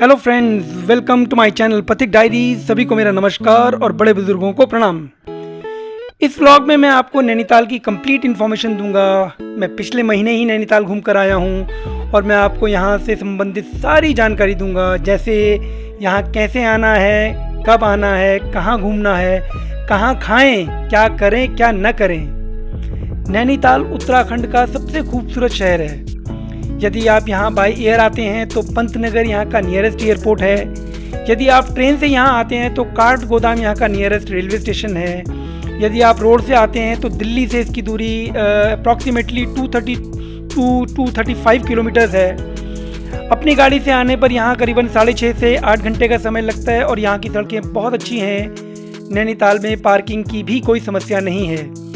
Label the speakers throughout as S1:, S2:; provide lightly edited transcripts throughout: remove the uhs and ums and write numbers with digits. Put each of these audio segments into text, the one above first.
S1: Hello friends, welcome to my channel Pathik diary. सभी को मेरा नमस्कार और बड़े बुजुर्गों को प्रणाम। इस व्लॉग में मैं आपको नैनीताल की कंप्लीट इन्फॉर्मेशन दूंगा। मैं पिछले महीने ही नैनीताल घूम कर आया हूं और मैं आपको यहां से संबंधित सारी जानकारी दूंगा, जैसे यहां कैसे आना है, कब आना है, कहां घूमना है, कहां खाएं, क्या करें क्या न करें। नैनीताल उत्तराखंड का सबसे खूबसूरत शहर है। यदि आप यहाँ बाई एयर आते हैं तो पंतनगर यहाँ का नियरेस्ट एयरपोर्ट है। यदि आप ट्रेन से यहाँ आते हैं तो काठगोदाम यहाँ का नियरेस्ट रेलवे स्टेशन है। यदि आप रोड से आते हैं तो दिल्ली से इसकी दूरी अप्रॉक्सीमेटली 235 किलोमीटर्स है। अपनी गाड़ी से आने पर यहाँ करीबन 6.5 से 8 घंटे का समय लगता है और यहाँ की सड़कें बहुत अच्छी हैं। नैनीताल में पार्किंग की भी कोई समस्या नहीं है।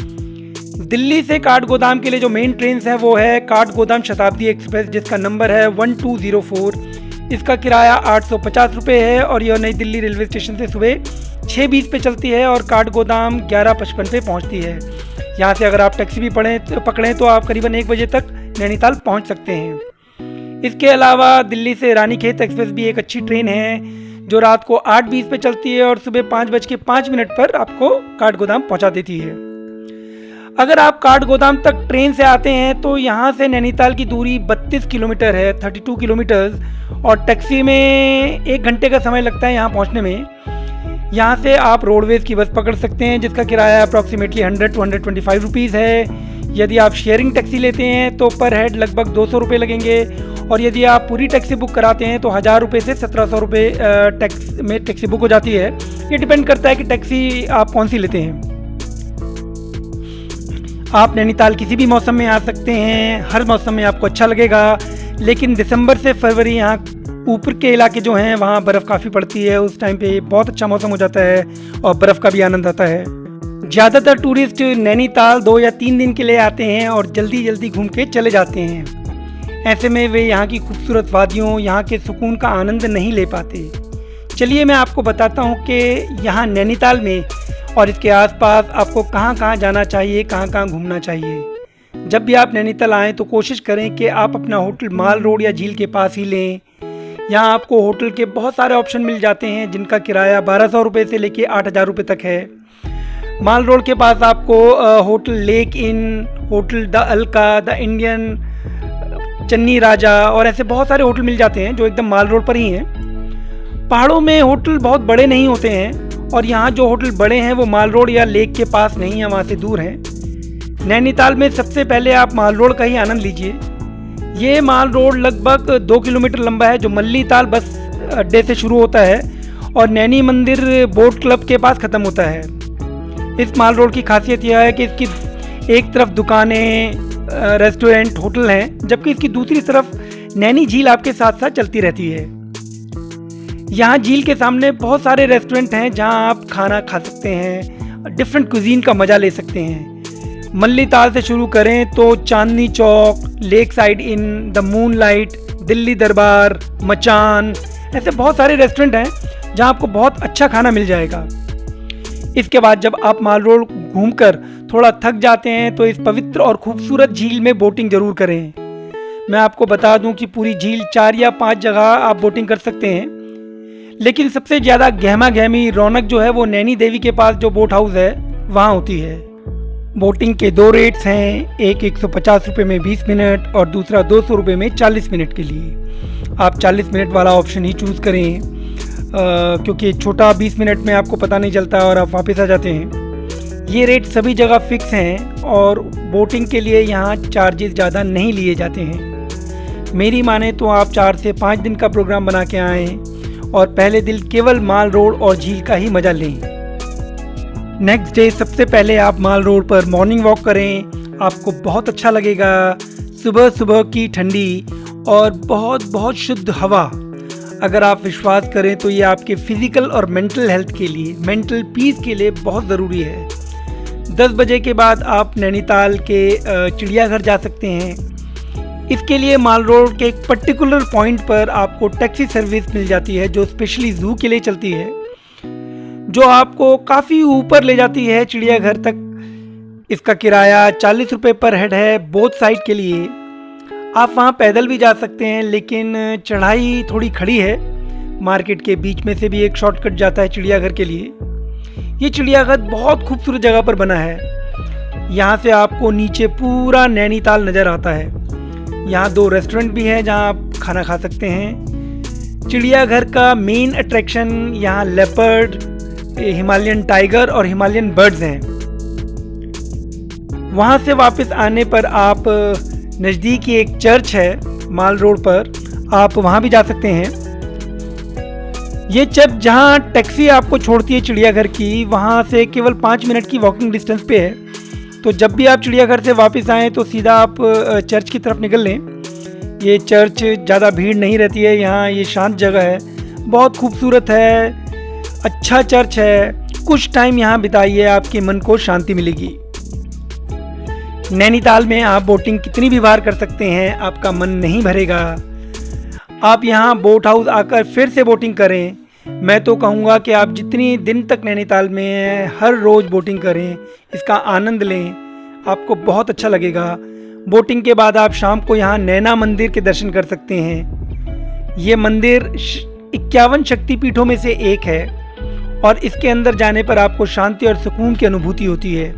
S1: दिल्ली से काठगोदाम के लिए जो मेन ट्रेन है वो है काठगोदाम शताब्दी एक्सप्रेस, जिसका नंबर है 1204। इसका किराया 850 रुपये है और यह नई दिल्ली रेलवे स्टेशन से सुबह 6:20 पे चलती है और काठगोदाम 11:55 पे पहुंचती है। यहाँ से अगर आप टैक्सी भी पकड़ें तो आप करीबन 1 बजे तक नैनीताल पहुँच सकते हैं। इसके अलावा दिल्ली से रानीखेत एक्सप्रेस भी एक अच्छी ट्रेन है जो रात को 8:20 पे चलती है और सुबह 5:05 पर आपको काठगोदाम पहुँचा देती है। अगर आप काठगोदाम तक ट्रेन से आते हैं तो यहाँ से नैनीताल की दूरी 32 किलोमीटर है, 32 किलोमीटर्स, और टैक्सी में 1 घंटे का समय लगता है यहाँ पहुँचने में। यहाँ से आप रोडवेज की बस पकड़ सकते हैं जिसका किराया अप्रॉक्सीमेटली 100 to 125 रुपीज़ है। यदि आप शेयरिंग टैक्सी लेते हैं तो पर हेड लगभग 200 रुपये लगेंगे और यदि आप पूरी टैक्सी बुक कराते हैं तो 1000 रुपये से 1700 रुपये टैक्सी बुक हो जाती है। ये डिपेंड करता है कि टैक्सी आप कौन सी लेते हैं। आप नैनीताल किसी भी मौसम में आ सकते हैं, हर मौसम में आपको अच्छा लगेगा, लेकिन दिसंबर से फरवरी यहाँ ऊपर के इलाके जो हैं वहाँ बर्फ़ काफ़ी पड़ती है। उस टाइम पे बहुत अच्छा मौसम हो जाता है और बर्फ़ का भी आनंद आता है। ज़्यादातर टूरिस्ट नैनीताल 2 या 3 दिन के लिए आते हैं और जल्दी जल्दी घूम के चले जाते हैं। ऐसे में वे यहाँ की खूबसूरत वादियों, यहाँ के सुकून का आनंद नहीं ले पाते। चलिए मैं आपको बताता हूँ कि यहाँ नैनीताल में और इसके आसपास आपको कहाँ कहाँ जाना चाहिए, कहाँ कहाँ घूमना चाहिए। जब भी आप नैनीताल आएँ तो कोशिश करें कि आप अपना होटल माल रोड या झील के पास ही लें। यहाँ आपको होटल के बहुत सारे ऑप्शन मिल जाते हैं जिनका किराया 1200 रुपये से लेके 8000 रुपये तक है। माल रोड के पास आपको hotel Lake Inn, hotel the Alka, the Indian, Channi Raja और ऐसे बहुत सारे होटल मिल जाते हैं जो एकदम माल रोड पर ही हैं। पहाड़ों में होटल बहुत बड़े नहीं होते हैं और यहाँ जो होटल बड़े हैं वो माल रोड या लेक के पास नहीं है, वहाँ से दूर हैं। नैनीताल में सबसे पहले आप माल रोड का ही आनंद लीजिए। ये माल रोड लगभग 2 किलोमीटर लंबा है जो मल्लीताल बस अड्डे से शुरू होता है और नैनी मंदिर बोट क्लब के पास ख़त्म होता है। इस माल रोड की खासियत यह है कि इसकी एक तरफ दुकानें, रेस्टोरेंट, होटल हैं, जबकि इसकी दूसरी तरफ नैनी झील आपके साथ साथ चलती रहती है। यहाँ झील के सामने बहुत सारे रेस्टोरेंट हैं जहाँ आप खाना खा सकते हैं, डिफरेंट कुजीन का मज़ा ले सकते हैं। मल्लीताल से शुरू करें तो Chandni Chowk, Lake Side Inn, the Moonlight, Delhi Darbar, Machan, ऐसे बहुत सारे रेस्टोरेंट हैं जहाँ आपको बहुत अच्छा खाना मिल जाएगा। इसके बाद जब आप माल रोड घूमकर थोड़ा थक जाते हैं तो इस पवित्र और खूबसूरत झील में बोटिंग ज़रूर करें। मैं आपको बता दूं कि पूरी झील 4 या 5 जगह आप बोटिंग कर सकते हैं, लेकिन सबसे ज़्यादा गहमा गहमी रौनक जो है वो नैनी देवी के पास जो बोट हाउस है वहाँ होती है। बोटिंग के 2 रेट्स हैं, एक 150 रुपये में 20 मिनट और दूसरा 200 रुपये में 40 मिनट के लिए। आप 40 मिनट वाला ऑप्शन ही चूज़ करें क्योंकि छोटा 20 मिनट में आपको पता नहीं चलता और आप वापस आ जाते हैं। ये रेट सभी जगह फिक्स हैं और बोटिंग के लिए यहाँ चार्जेस ज़्यादा नहीं लिए जाते हैं। मेरी माने तो आप 4 से 5 दिन का प्रोग्राम बना के आएँ और पहले दिन केवल माल रोड और झील का ही मज़ा लें। नेक्स्ट डे सबसे पहले आप माल रोड पर मॉर्निंग वॉक करें, आपको बहुत अच्छा लगेगा। सुबह सुबह की ठंडी और बहुत बहुत शुद्ध हवा, अगर आप विश्वास करें तो ये आपके फिज़िकल और मेंटल हेल्थ के लिए, मेंटल पीस के लिए बहुत ज़रूरी है। 10 बजे के बाद आप नैनीताल के चिड़ियाघर जा सकते हैं। इसके लिए माल रोड के एक पर्टिकुलर पॉइंट पर आपको टैक्सी सर्विस मिल जाती है जो स्पेशली ज़ू के लिए चलती है, जो आपको काफ़ी ऊपर ले जाती है चिड़ियाघर तक। इसका किराया 40 रुपये पर हेड है बोथ साइड के लिए। आप वहाँ पैदल भी जा सकते हैं लेकिन चढ़ाई थोड़ी खड़ी है मार्केट के बीच में से भी एक शॉर्टकट जाता है चिड़ियाघर के लिए। ये चिड़ियाघर बहुत खूबसूरत जगह पर बना है। यहाँ से आपको नीचे पूरा नैनीताल नज़र आता है। यहाँ 2 रेस्टोरेंट भी हैं जहाँ आप खाना खा सकते हैं। चिड़ियाघर का मेन अट्रैक्शन यहाँ लेपर्ड, हिमालयन टाइगर और हिमालयन बर्ड्स हैं। वहाँ से वापस आने पर आप नज़दीक ही एक चर्च है माल रोड पर, आप वहाँ भी जा सकते हैं। ये चर्च जहाँ टैक्सी आपको छोड़ती है चिड़ियाघर की, वहाँ से केवल 5 मिनट की वॉकिंग डिस्टेंस पे है। तो जब भी आप चिड़ियाघर से वापस आएँ तो सीधा आप चर्च की तरफ निकल लें। ये चर्च ज़्यादा भीड़ नहीं रहती है यहाँ, ये शांत जगह है, बहुत खूबसूरत है, अच्छा चर्च है। कुछ टाइम यहाँ बिताइए, आपके मन को शांति मिलेगी। नैनीताल में आप बोटिंग कितनी भी बार कर सकते हैं, आपका मन नहीं भरेगा। आप यहाँ बोट हाउस आकर फिर से बोटिंग करें। मैं तो कहूँगा कि आप जितनी दिन तक नैनीताल में हैं हर रोज़ बोटिंग करें, इसका आनंद लें, आपको बहुत अच्छा लगेगा। बोटिंग के बाद आप शाम को यहाँ नैना मंदिर के दर्शन कर सकते हैं। ये मंदिर 51 शक्तिपीठों में से एक है और इसके अंदर जाने पर आपको शांति और सुकून की अनुभूति होती है।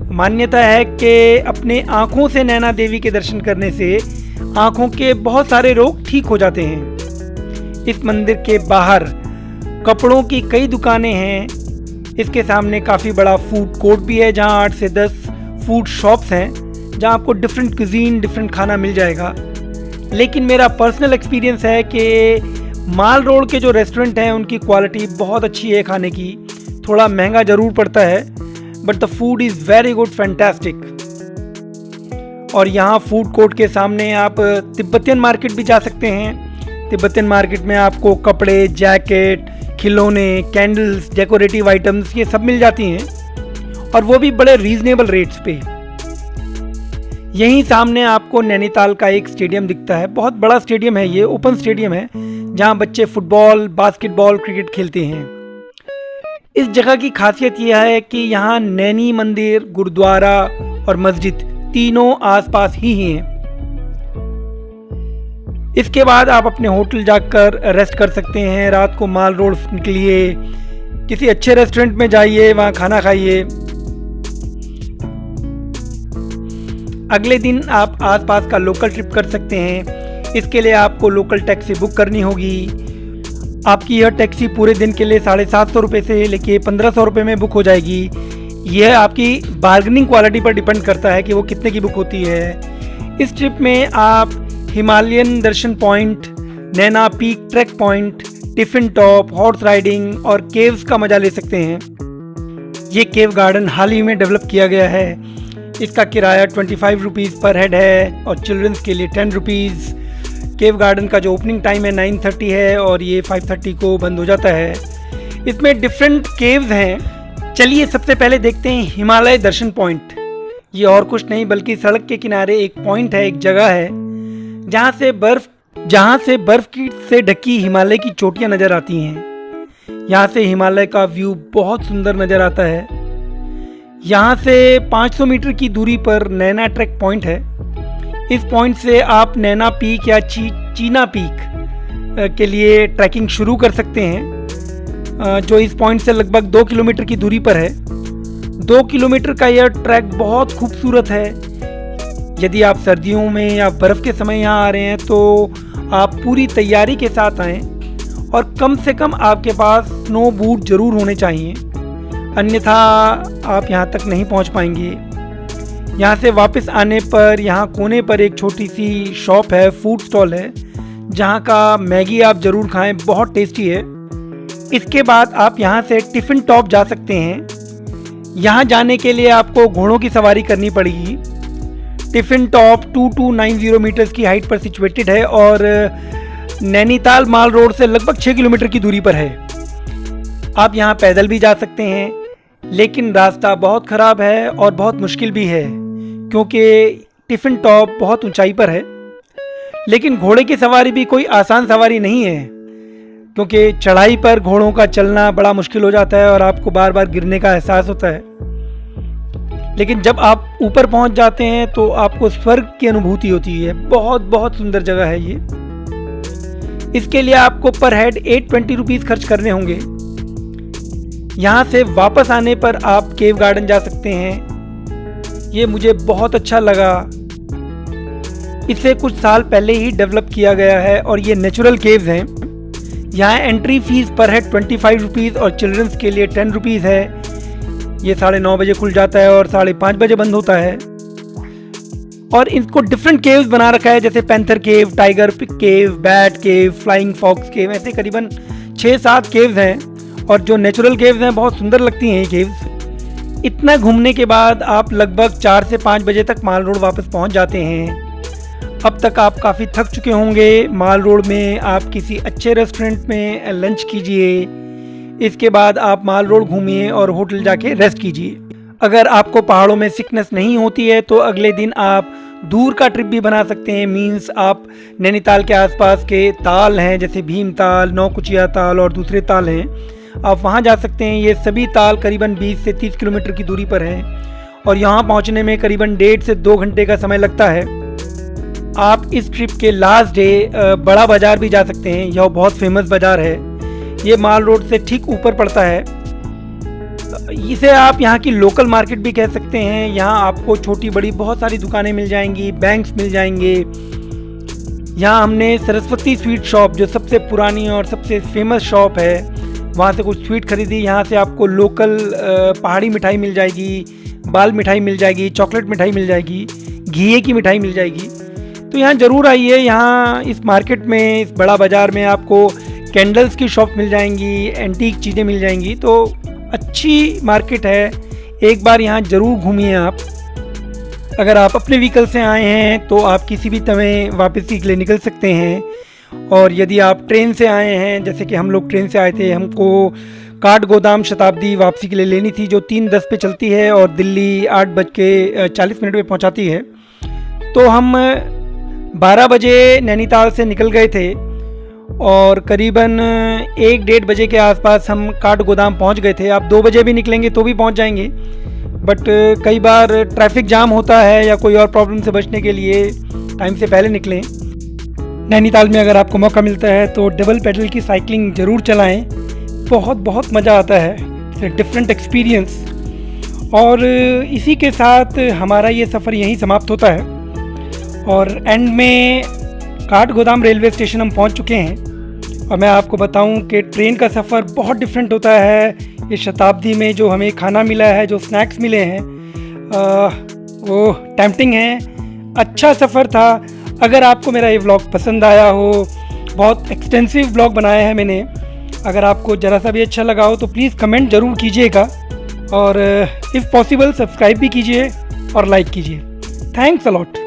S1: मान्यता है कि अपने आँखों से नैना देवी के दर्शन करने से आँखों के बहुत सारे रोग ठीक हो जाते हैं। इस मंदिर के बाहर कपड़ों की कई दुकानें हैं। इसके सामने काफ़ी बड़ा फूड कोर्ट भी है जहाँ 8 से 10 फूड शॉप्स हैं जहाँ आपको डिफरेंट कुजीन, डिफरेंट खाना मिल जाएगा। लेकिन मेरा पर्सनल एक्सपीरियंस है कि माल रोड के जो रेस्टोरेंट हैं उनकी क्वालिटी बहुत अच्छी है खाने की। थोड़ा महंगा ज़रूर पड़ता है but the food is very good, fantastic. और यहाँ फूड कोर्ट के सामने आप तिब्बतियन मार्केट भी जा सकते हैं। तिब्बतियन मार्केट में आपको कपड़े, जैकेट, खिलौने, कैंडल्स, डेकोरेटिव आइटम्स ये सब मिल जाती हैं और वो भी बड़े रीजनेबल रेट्स पे। यहीं सामने आपको नैनीताल का एक स्टेडियम दिखता है। बहुत बड़ा स्टेडियम है, ये ओपन स्टेडियम है जहाँ बच्चे फुटबॉल, बास्केटबॉल, क्रिकेट खेलते हैं। इस जगह की खासियत यह है कि यहाँ नैनी मंदिर, गुरुद्वारा और मस्जिद तीनों आसपास ही हैं। इसके बाद आप अपने होटल जाकर रेस्ट कर सकते हैं। रात को माल रोड निकलिए, किसी अच्छे रेस्टोरेंट में जाइए, वहाँ खाना खाइए। अगले दिन आप आसपास का लोकल ट्रिप कर सकते हैं। इसके लिए आपको लोकल टैक्सी बुक करनी होगी। आपकी यह टैक्सी पूरे दिन के लिए 750 रुपये से लेके 1500 रुपये में बुक हो जाएगी। यह आपकी बार्गेनिंग क्वालिटी पर डिपेंड करता है कि वो कितने की बुक होती है। इस ट्रिप में आप Himalayan Darshan point, Naina peak track point, Tiffin Top, horse riding और केव्स का मजा ले सकते हैं। ये केव गार्डन हाल ही में डेवलप किया गया है। इसका किराया 25 रुपीज़ पर हेड है और चिल्ड्रंस के लिए 10 रुपीज़। केव गार्डन का जो ओपनिंग टाइम है 9:30 है और ये 5:30 को बंद हो जाता है। इसमें डिफरेंट केव्स हैं। चलिए सबसे पहले देखते हैं हिमालय दर्शन पॉइंट। ये और कुछ नहीं बल्कि सड़क के किनारे एक पॉइंट है, एक जगह है जहाँ से बर्फ की से ढकी हिमालय की चोटियाँ नज़र आती हैं। यहाँ से हिमालय का व्यू बहुत सुंदर नज़र आता है। यहाँ से 500 मीटर की दूरी पर नैना ट्रैक पॉइंट है। इस पॉइंट से आप नैना पीक या चीना पीक के लिए ट्रैकिंग शुरू कर सकते हैं, जो इस पॉइंट से लगभग 2 किलोमीटर की दूरी पर है। 2 किलोमीटर का यह ट्रैक बहुत खूबसूरत है। यदि आप सर्दियों में या बर्फ़ के समय यहाँ आ रहे हैं तो आप पूरी तैयारी के साथ आएँ और कम से कम आपके पास स्नो बूट ज़रूर होने चाहिए, अन्यथा आप यहाँ तक नहीं पहुँच पाएंगे। यहाँ से वापस आने पर यहाँ कोने पर एक छोटी सी शॉप है, फूड स्टॉल है, जहाँ का मैगी आप ज़रूर खाएं, बहुत टेस्टी है। इसके बाद आप यहाँ से टिफ़िन टॉप जा सकते हैं। यहाँ जाने के लिए आपको घोड़ों की सवारी करनी पड़ेगी। टिफ़िन टॉप 2290 मीटर्स की हाइट पर सिचुएटेड है और नैनीताल माल रोड से लगभग 6 किलोमीटर की दूरी पर है। आप यहाँ पैदल भी जा सकते हैं, लेकिन रास्ता बहुत ख़राब है और बहुत मुश्किल भी है क्योंकि टिफ़िन टॉप बहुत ऊंचाई पर है। लेकिन घोड़े की सवारी भी कोई आसान सवारी नहीं है क्योंकि चढ़ाई पर घोड़ों का चलना बड़ा मुश्किल हो जाता है और आपको बार बार गिरने का एहसास होता है। लेकिन जब आप ऊपर पहुंच जाते हैं तो आपको स्वर्ग की अनुभूति होती है। बहुत बहुत सुंदर जगह है ये। इसके लिए आपको पर हेड 820 रुपीज़ खर्च करने होंगे। यहाँ से वापस आने पर आप केव गार्डन जा सकते हैं। ये मुझे बहुत अच्छा लगा। इसे कुछ साल पहले ही डेवलप किया गया है और ये नेचुरल केव्स हैं। यहाँ एंट्री फीस पर हेड 25 रुपीज़ और चिल्ड्रंस के लिए 10 रुपीज़ है। ये 9:30 बजे खुल जाता है और 5:30 बजे बंद होता है। और इनको डिफरेंट केव्स बना रखा है, जैसे panther cave, tiger cave, bat cave, flying fox cave, ऐसे करीबन 6-7 केव्स हैं। और जो नेचुरल केव्स हैं बहुत सुंदर लगती हैं ये केव्स। इतना घूमने के बाद आप लगभग 4 से 5 बजे तक माल रोड वापस पहुंच जाते हैं। अब तक आप काफ़ी थक चुके होंगे। माल रोड में आप किसी अच्छे रेस्टोरेंट में लंच कीजिए। इसके बाद आप माल रोड घूमिए और होटल जाके रेस्ट कीजिए। अगर आपको पहाड़ों में सिकनेस नहीं होती है तो अगले दिन आप दूर का ट्रिप भी बना सकते हैं। मीन्स आप नैनीताल के आसपास के ताल हैं, जैसे भीमताल, नौकुचिया ताल और दूसरे ताल हैं, आप वहां जा सकते हैं। ये सभी ताल करीबन 20 से 30 किलोमीटर की दूरी पर हैं और यहाँ पहुँचने में करीबन 1.5 से 2 घंटे का समय लगता है। आप इस ट्रिप के लास्ट डे बड़ा बाज़ार भी जा सकते हैं। यह बहुत फेमस बाज़ार है। ये माल रोड से ठीक ऊपर पड़ता है। इसे आप यहाँ की लोकल मार्केट भी कह सकते हैं। यहाँ आपको छोटी बड़ी बहुत सारी दुकानें मिल जाएंगी, बैंक्स मिल जाएंगे। यहाँ हमने सरस्वती स्वीट शॉप, जो सबसे पुरानी और सबसे फेमस शॉप है, वहाँ से कुछ स्वीट खरीदी। यहाँ से आपको लोकल पहाड़ी मिठाई मिल जाएगी, बाल मिठाई मिल जाएगी, चॉकलेट मिठाई मिल जाएगी, घिये की मिठाई मिल जाएगी। तो यहाँ ज़रूर आइए। यहाँ इस मार्केट में, इस बड़ा बाज़ार में आपको कैंडल्स की शॉप मिल जाएंगी, एंटीक चीज़ें मिल जाएंगी। तो अच्छी मार्केट है, एक बार यहाँ ज़रूर घूमिए आप। अगर आप अपने व्हीकल से आए हैं तो आप किसी भी समय वापसी के लिए निकल सकते हैं। और यदि आप ट्रेन से आए हैं, जैसे कि हम लोग ट्रेन से आए थे, हमको काठगोदाम शताब्दी वापसी के लिए लेनी थी, जो 3:10 पे चलती है और दिल्ली 8:40 पे पहुँचाती है। तो हम 12 बजे नैनीताल से निकल गए थे और करीबन 1-1:30 बजे के आसपास हम काठगोदाम पहुंच गए थे। आप 2 बजे भी निकलेंगे तो भी पहुंच जाएंगे, बट कई बार ट्रैफिक जाम होता है या कोई और प्रॉब्लम से बचने के लिए टाइम से पहले निकलें। नैनीताल में अगर आपको मौका मिलता है तो डबल पेडल की साइकिलिंग ज़रूर चलाएं। बहुत मज़ा आता है, इट्स अ डिफरेंट एक्सपीरियंस। और इसी के साथ हमारा ये सफ़र यहीं समाप्त होता है और एंड में काठगोदाम रेलवे स्टेशन हम पहुंच चुके हैं। और मैं आपको बताऊं कि ट्रेन का सफ़र बहुत डिफरेंट होता है। इस शताब्दी में जो हमें खाना मिला है, जो स्नैक्स मिले हैं, वो टेम्पटिंग हैं। अच्छा सफ़र था। अगर आपको मेरा ये व्लॉग पसंद आया हो, बहुत एक्सटेंसिव व्लॉग बनाया है मैंने, अगर आपको ज़रा सा भी अच्छा लगा हो तो प्लीज़ कमेंट ज़रूर कीजिएगा और इफ़ पॉसिबल सब्सक्राइब भी कीजिए और लाइक कीजिए। Thanks a lot.